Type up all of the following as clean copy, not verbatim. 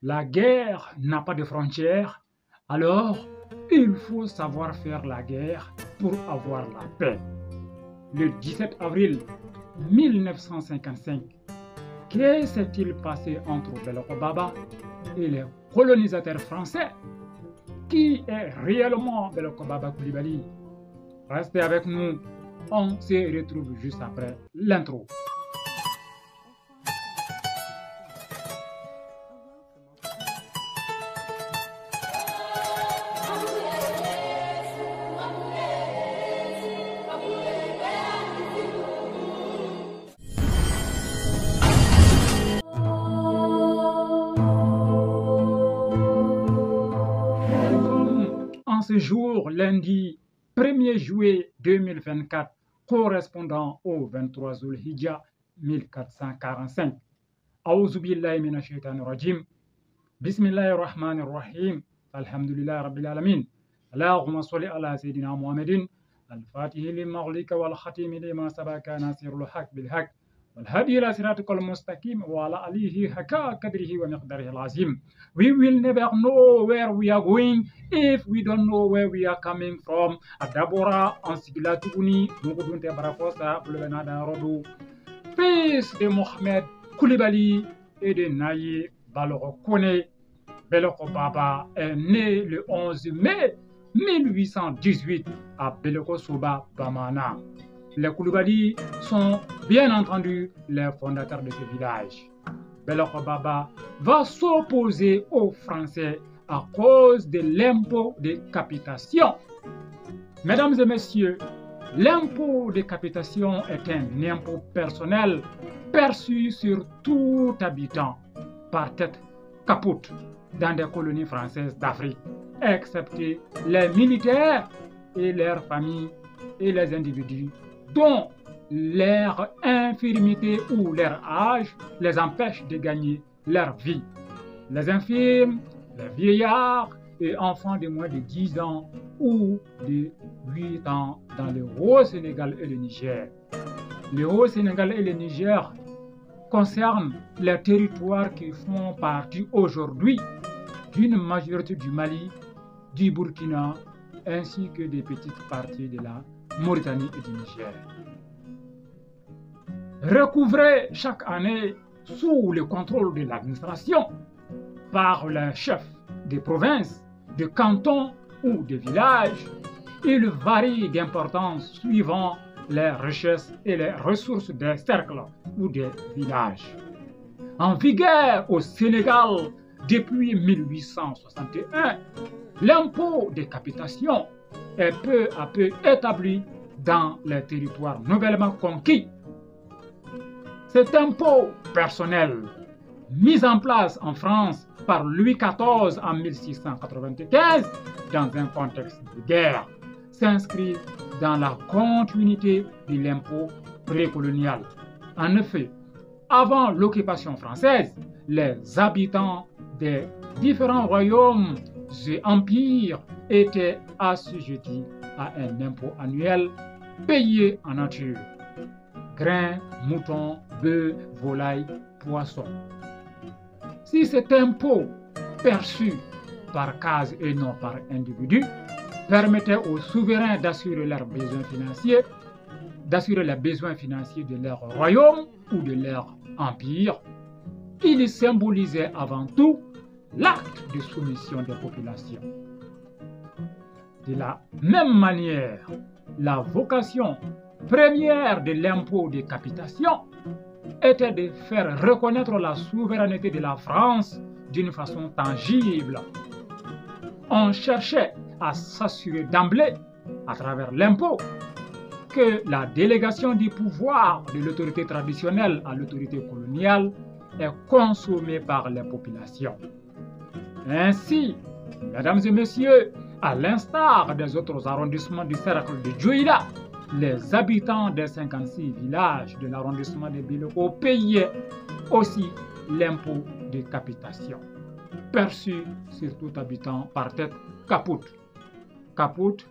La guerre n'a pas de frontières, alors il faut savoir faire la guerre pour avoir la paix. Le 17 avril 1955, que s'est-il passé entre Beloko Baba et les colonisateurs français? Qui est réellement Beloko Baba Coulibaly? Restez avec nous, on se retrouve juste après l'intro. En ce jour, lundi 1er juillet 2024, correspondant au 23 Zulhijja 1445. A'udhu billahi minash shaitanir rajim. Bismillahir rahmanir rahim. Alhamdulillahi rabbil alamin. Allahumma salli ala sayidina Muhammadin al-Fatihi lima ughliqa wal khatimi lima sabaqa nasirul haq bil haq. والهدي إلى صراطك المستقيم وعلى آله حق قدره ومقداره العظيم. We will never know where we are going if we don't know where we are coming from. Adabora Ansigila Tuguni Mugudunte Barafosa Boulevenada Rodou, fils de Mohamed Coulibaly et de Naye Baloro Kone. Beloko Baba est né le 11 mai 1818 à Beloko Soba Bamana. Les Coulibaly sont bien entendu les fondateurs de ce village. Beloko Baba va s'opposer aux Français à cause de l'impôt de capitation. Mesdames et messieurs, l'impôt de capitation est un impôt personnel perçu sur tout habitant par tête caput dans des colonies françaises d'Afrique, excepté les militaires et leurs familles et les individus dont leur infirmité ou leur âge les empêche de gagner leur vie. Les infirmes, les vieillards et enfants de moins de 10 ans ou de 8 ans dans le Haut-Sénégal et le Niger. Le Haut-Sénégal et le Niger concernent les territoires qui font partie aujourd'hui d'une majorité du Mali, du Burkina, ainsi que des petites parties de la Mauritanie et du Niger. Recouvrés chaque année sous le contrôle de l'administration par les chefs de province, de cantons ou de villages, ils varient d'importance suivant les richesses et les ressources des cercles ou des villages. En vigueur au Sénégal depuis 1861, l'impôt de capitation est peu à peu établi dans les territoires nouvellement conquis. Cet impôt personnel, mis en place en France par Louis XIV en 1695 dans un contexte de guerre, s'inscrit dans la continuité de l'impôt précolonial. En effet, avant l'occupation française, les habitants des différents royaumes et empires étaient assujettis à un impôt annuel payé en nature: grains, moutons, bœufs, volailles, poissons. Si cet impôt, perçu par case et non par individu, permettait aux souverains d'assurer leurs besoins financiers, d'assurer les besoins financiers de leur royaume ou de leur empire, il symbolisait avant tout l'acte de soumission des populations. De la même manière, la vocation première de l'impôt de capitation était de faire reconnaître la souveraineté de la France d'une façon tangible. On cherchait à s'assurer d'emblée, à travers l'impôt, que la délégation du pouvoir de l'autorité traditionnelle à l'autorité coloniale est consommée par les populations. Ainsi, mesdames et messieurs, à l'instar des autres arrondissements du cercle de Djouila, les habitants des 56 villages de l'arrondissement de Biloko payaient aussi l'impôt de capitation, perçu sur tout habitant par tête caput. Caput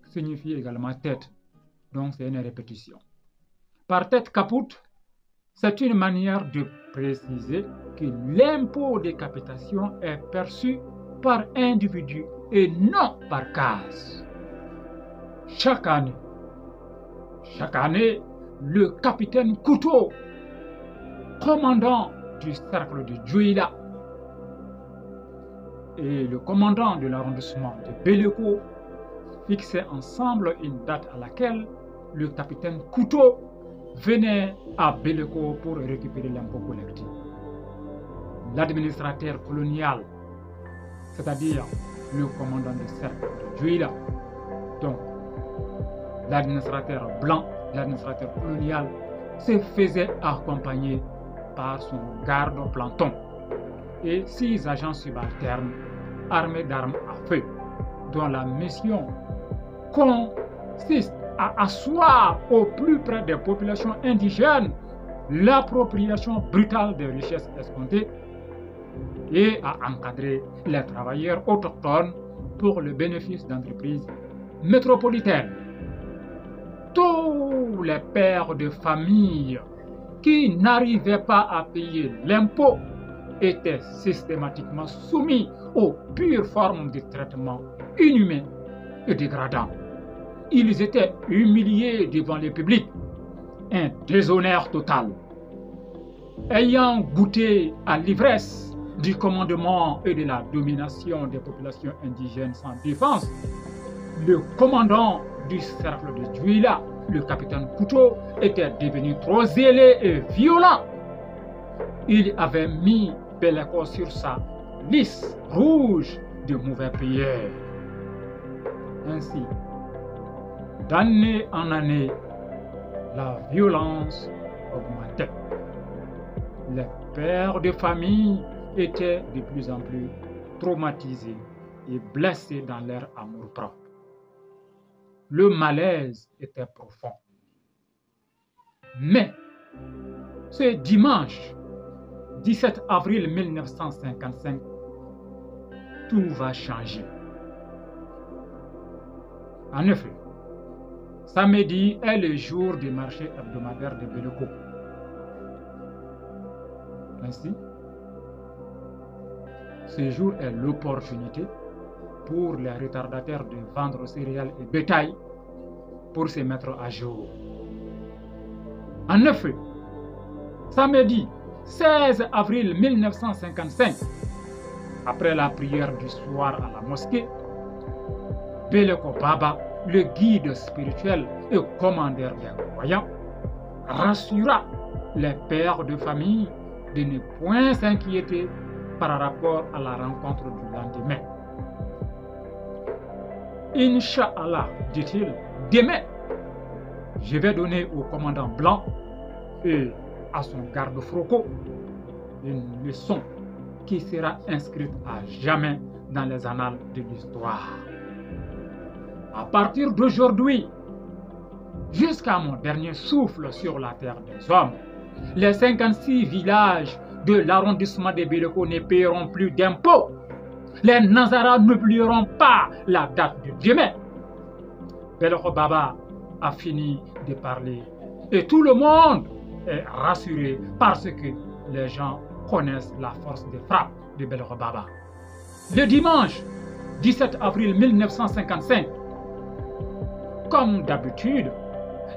signifie également tête, donc c'est une répétition. Par tête caput, C'est une manière de préciser que l'impôt de capitation est perçu par individu et non par case. Chaque année, le capitaine Couteau, commandant du cercle de Djouila, et le commandant de l'arrondissement de Béleko fixaient ensemble une date à laquelle le capitaine Couteau venait à Béleko pour récupérer l'impôt collectif. L'administrateur colonial, c'est-à-dire le commandant du cercle de Djouila, donc l'administrateur blanc, l'administrateur colonial, se faisait accompagner par son garde-planton et 6 agents subalternes armés d'armes à feu, dont la mission consiste à asseoir au plus près des populations indigènes l'appropriation brutale des richesses escomptées et à encadrer les travailleurs autochtones pour le bénéfice d'entreprises métropolitaines. Tous les pères de famille qui n'arrivaient pas à payer l'impôt étaient systématiquement soumis aux pures formes de traitement inhumains et dégradants. Ils étaient humiliés devant le public, un déshonneur total. Ayant goûté à l'ivresse du commandement et de la domination des populations indigènes sans défense, le commandant du cercle de Djouila, le capitaine Couteau, était devenu trop zélé et violent. Il avait mis Béleko sur sa liste rouge de mauvais payeurs. Ainsi, d'année en année, la violence augmentait. Les pères de famille étaient de plus en plus traumatisés et blessés dans leur amour-propre. Le malaise était profond. Mais, ce dimanche 17 avril 1955, tout va changer. En effet, samedi est le jour du marché hebdomadaire de Béleko. Ainsi, ce jour est l'opportunité pour les retardataires de vendre céréales et bétail pour se mettre à jour. En effet, samedi 16 avril 1955, après la prière du soir à la mosquée, Béleko Baba, le guide spirituel et commandeur des croyants, rassura les pères de famille de ne point s'inquiéter par rapport à la rencontre du lendemain. Inch'Allah, dit-il, demain, je vais donner au commandant blanc et à son garde Froco une leçon qui sera inscrite à jamais dans les annales de l'histoire. À partir d'aujourd'hui, jusqu'à mon dernier souffle sur la terre des hommes, les 56 villages de l'arrondissement de Béleko ne paieront plus d'impôts. Les Nazaras n'oublieront pas la date de demain. Béleko Baba a fini de parler et tout le monde est rassuré parce que les gens connaissent la force de frappe de Béleko Baba. Le dimanche 17 avril 1955, comme d'habitude,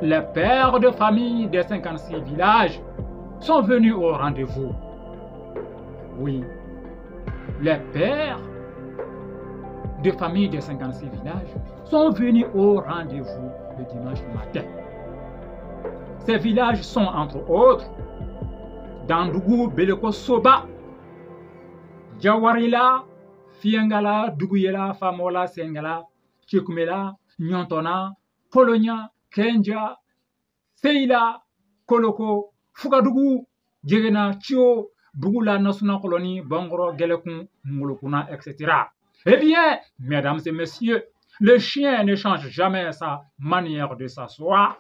les pères de famille des 56 villages sont venus au rendez-vous. Oui, les pères de famille des 56 villages sont venus au rendez-vous le dimanche matin. Ces villages sont entre autres Dandougou, Béleko Soba, Djawarila, Fiengala, Douguyela, Famola, Sengala, Tchekoumela, Nyontona, Polonia, Kenja, Seila, Koloko, Fukadougou, Djegena, Tchio, Bougoula, Nasuna Colonie, Bongro, Gelekun, Moulokuna, etc. Eh bien, mesdames et messieurs, le chien ne change jamais sa manière de s'asseoir.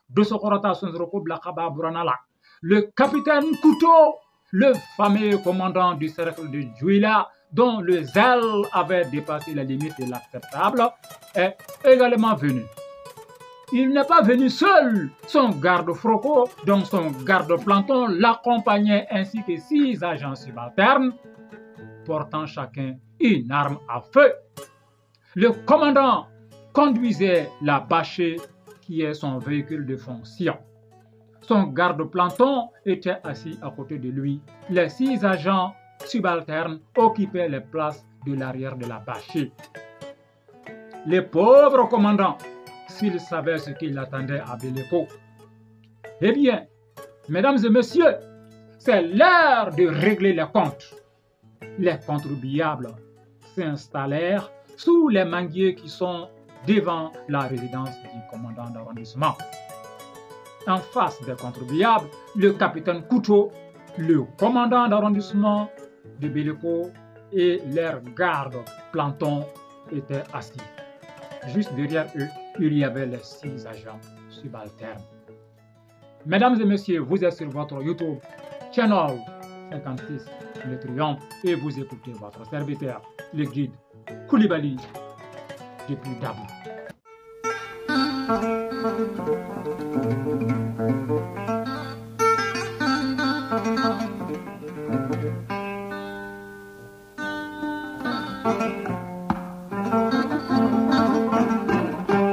De Sokorata Sonzroko Blakaba Buranala. Le capitaine Couteau, le fameux commandant du cercle de Djouila, dont le zèle avait dépassé la limite de l'acceptable, est également venu. Il n'est pas venu seul. Son garde-froco, donc son garde-planton, l'accompagnait ainsi que 6 agents subalternes, portant chacun une arme à feu. Le commandant conduisait la bâchée qui est son véhicule de fonction. Son garde-planton était assis à côté de lui. Les 6 agents subalternes occupaient les places de l'arrière de la bâchée. Le pauvre commandant, s'il savait ce qui l'attendait à Béleko. Eh bien, mesdames et messieurs, c'est l'heure de régler les comptes. Les contribuables s'installèrent sous les manguiers qui sont devant la résidence du commandant d'arrondissement. En face des contribuables, le capitaine Couteau, le commandant d'arrondissement de Béleko et leur garde-planton étaient assis. Juste derrière eux, il y avait les 6 agents subalternes. Mesdames et messieurs, vous êtes sur votre YouTube channel 56 Le Triomphe et vous écoutez votre serviteur, le guide Koulibaly depuis Dabou.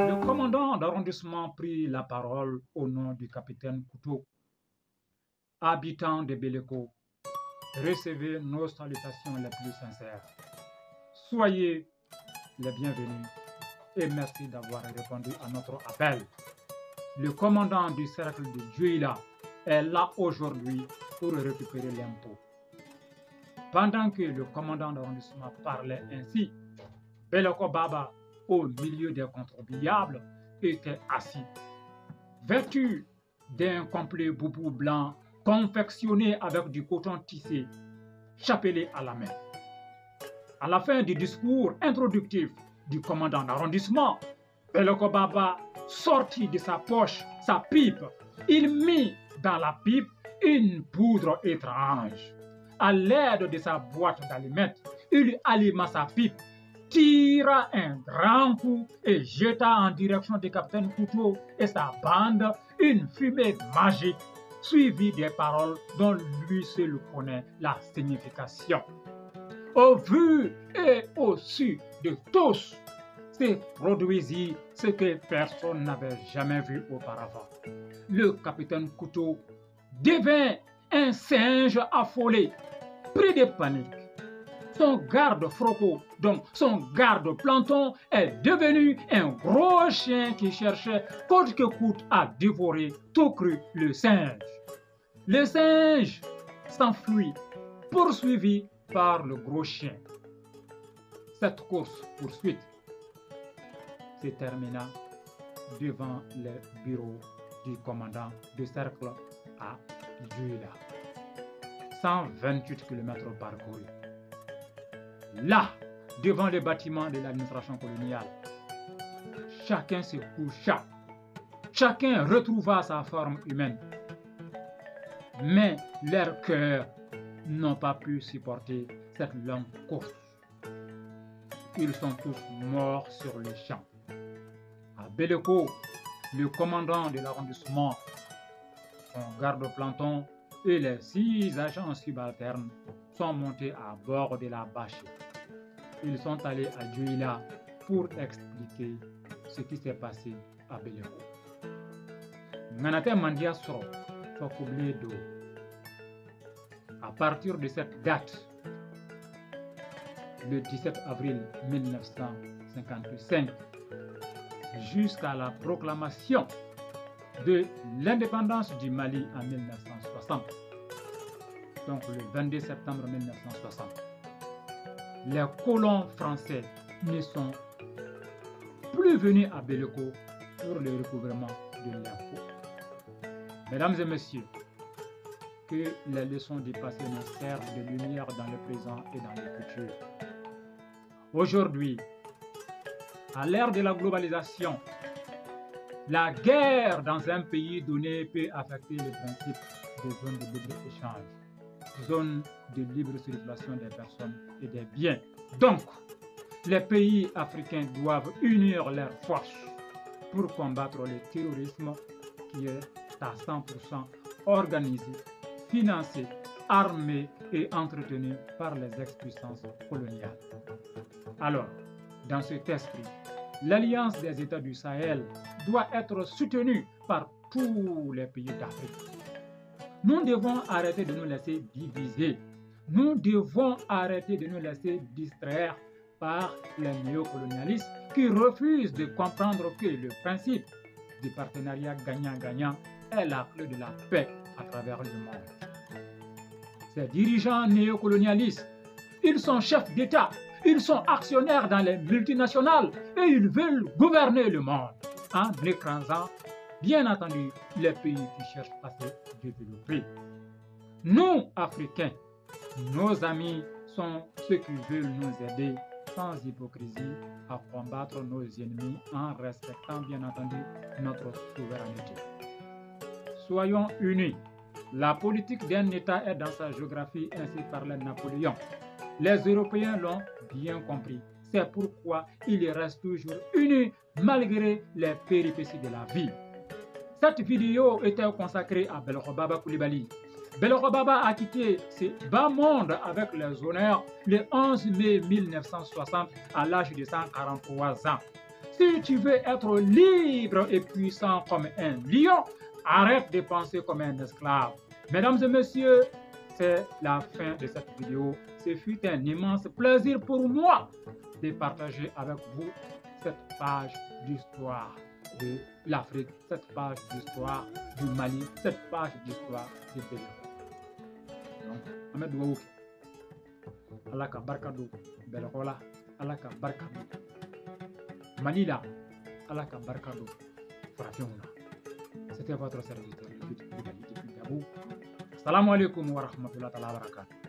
Le commandant d'arrondissement prit la parole au nom du capitaine Couteau. Habitants de Béleko, recevez nos salutations les plus sincères. Soyez les bienvenus et merci d'avoir répondu à notre appel. Le commandant du cercle de Djouila est là aujourd'hui pour récupérer l'impôt. Pendant que le commandant d'arrondissement parlait ainsi, Béleko Baba, au milieu des contribuables, était assis. Vêtu d'un complet boubou blanc confectionné avec du coton tissé, chapelet à la main. À la fin du discours introductif du commandant d'arrondissement, Béleko Baba sortit de sa poche sa pipe. Il mit dans la pipe une poudre étrange. À l'aide de sa boîte d'allumettes, il alluma sa pipe, tira un grand coup et jeta en direction du capitaine Couteau et sa bande une fumée magique, suivie des paroles dont lui seul connaît la signification. Au vu et au su de tous, se produisit ce que personne n'avait jamais vu auparavant. Le capitaine Couteau devint un singe affolé, pris de panique. Son garde-froco, donc son garde-planton, est devenu un gros chien qui cherchait coûte que coûte à dévorer tout cru le singe. Le singe s'enfuit, poursuivi par le gros chien. Cette course-poursuite se termina devant le bureau du commandant de cercle à Djouila. 128 km parcourus. Là, devant le bâtiment de l'administration coloniale, chacun se coucha. Chacun retrouva sa forme humaine. Mais leurs cœurs n'ont pas pu supporter cette longue course. Ils sont tous morts sur le champ. À Béleko, le commandant de l'arrondissement, son garde-planton et les 6 agents subalternes sont montés à bord de la bâche. Ils sont allés à Djouila pour expliquer ce qui s'est passé à Béleko. Nganate Mandia Soro, Fokoublé Do. À partir de cette date, le 17 avril 1955, jusqu'à la proclamation de l'indépendance du Mali en 1960, donc le 22 septembre 1960, les colons français ne sont plus venus à Béleko pour le recouvrement de l'impôt. Mesdames et messieurs, que les leçons du passé nous servent de lumière dans le présent et dans le futur. Aujourd'hui, à l'ère de la globalisation, la guerre dans un pays donné peut affecter le principe des zones de libre-échange, zones de libre circulation des personnes et des biens. Donc, les pays africains doivent unir leurs forces pour combattre le terrorisme qui est à 100% organisé, financé, armé et entretenu par les ex-puissances coloniales. Alors, dans cet esprit, l'Alliance des États du Sahel doit être soutenue par tous les pays d'Afrique. Nous devons arrêter de nous laisser diviser. Nous devons arrêter de nous laisser distraire par les néocolonialistes qui refusent de comprendre que le principe du partenariat gagnant-gagnant est la clé de la paix à travers le monde. Ces dirigeants néocolonialistes, ils sont chefs d'État, ils sont actionnaires dans les multinationales et ils veulent gouverner le monde en écrasant, bien entendu, les pays qui cherchent à se développer. Nous, Africains, nos amis sont ceux qui veulent nous aider sans hypocrisie à combattre nos ennemis en respectant bien entendu notre souveraineté. Soyons unis. La politique d'un État est dans sa géographie ainsi parlait Napoléon. Les Européens l'ont bien compris. C'est pourquoi ils restent toujours unis malgré les péripéties de la vie. Cette vidéo était consacrée à Belrobaba Coulibaly. Belrobaba a quitté ce bas monde avec les honneurs le 11 mai 1960 à l'âge de 143 ans. Si tu veux être libre et puissant comme un lion, arrête de penser comme un esclave. Mesdames et messieurs, c'est la fin de cette vidéo. Ce fut un immense plaisir pour moi de partager avec vous cette page d'histoire de l'Afrique, cette page d'histoire du Mali, cette page d'histoire du Bénin. Donc, Ahmed Wawouki, Alaka Barkadou, Belhola, Alaka Barkadou, Malila, Alaka Barkadou, Frafiona. C'était votre serviteur, le but de Gabou. Assalamu alaikum wa rahmatullahi wa barakatuh.